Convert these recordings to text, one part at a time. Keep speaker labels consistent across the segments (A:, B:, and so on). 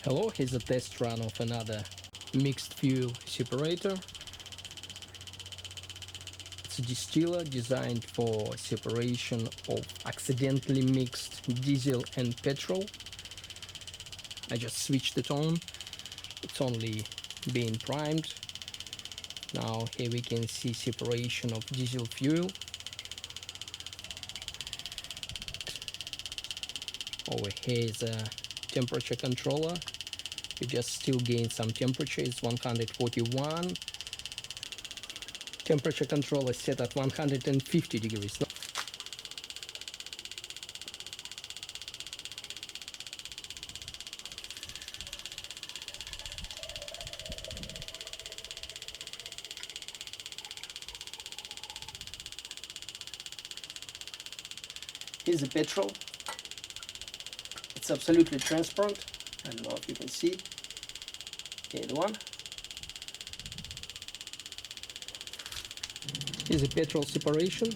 A: Hello, here's a test run of another mixed fuel separator. It's a distiller designed for separation of accidentally mixed diesel and petrol. I just switched it on. It's only being primed. Now here we can see separation of diesel fuel. Over here is a temperature controller. You just still gain some temperature. It's 141. Temperature controller set at 150 degrees. Here's the petrol. It's absolutely transparent. I don't know if you can see. Here's the one. Here's the petrol separation.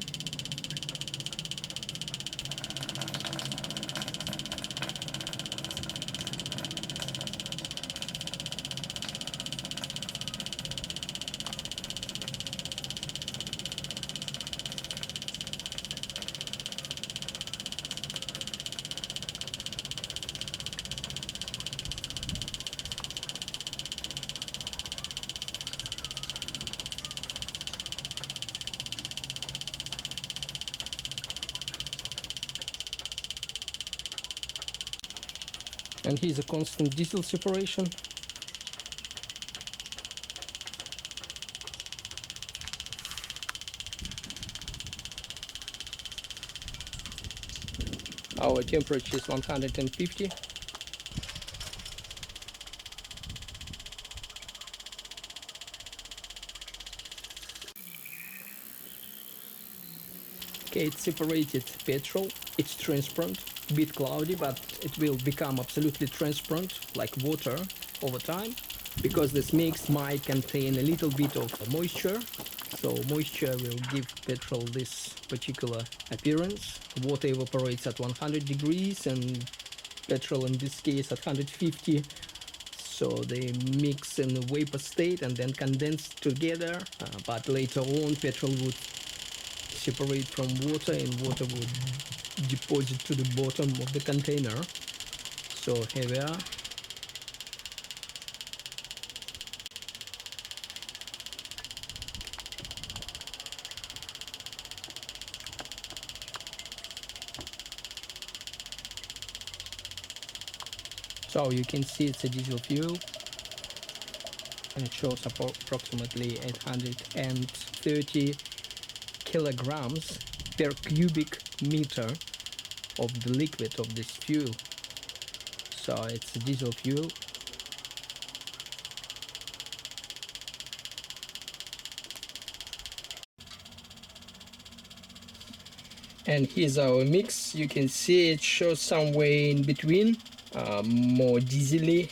A: And here's a constant diesel separation. Our temperature is 150. Okay, it's separated petrol. It's transparent, a bit cloudy, but it will become absolutely transparent like water over time, because this mix might contain a little bit of moisture. So moisture will give petrol this particular appearance. Water evaporates at 100 degrees and petrol in this case at 150. So they mix in a vapor state and then condense together. But later on petrol would separate from water and water would deposit to the bottom of the container. So here we are. So you can see it's a diesel fuel, and it shows approximately 830 kilograms per cubic meter of the liquid of this fuel. So it's a diesel fuel. And here's our mix. You can see it shows somewhere in between, more diesely,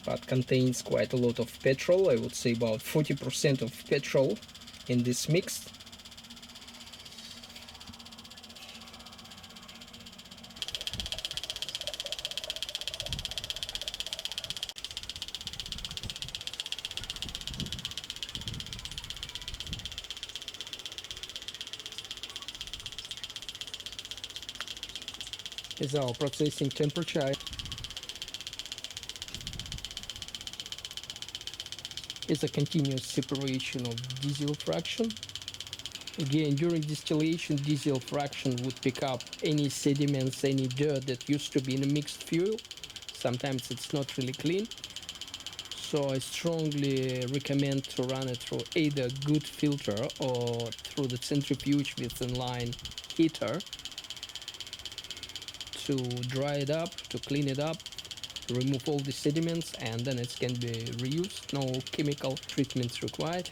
A: but contains quite a lot of petrol. I would say about 40% of petrol in this mix. Is our processing temperature. Is a continuous separation of diesel fraction. Again, during distillation, diesel fraction would pick up any sediments, any dirt that used to be in a mixed fuel. Sometimes it's not really clean. So I strongly recommend to run it through either good filter or through the centrifuge with inline heater to dry it up, to clean it up, to remove all the sediments, and then it can be reused. No chemical treatments required.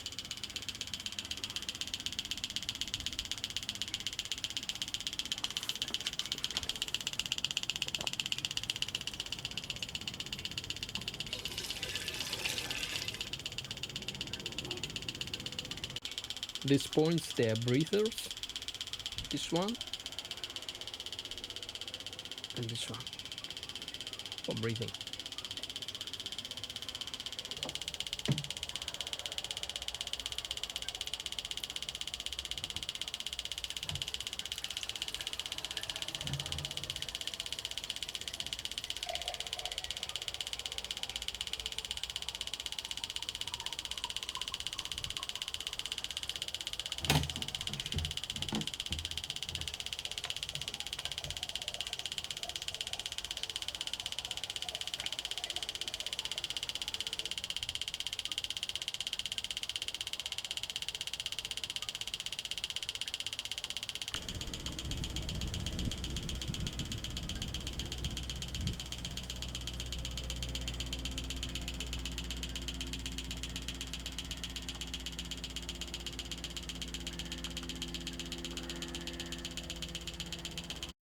A: These points, they are breathers. This one and this one for breathing.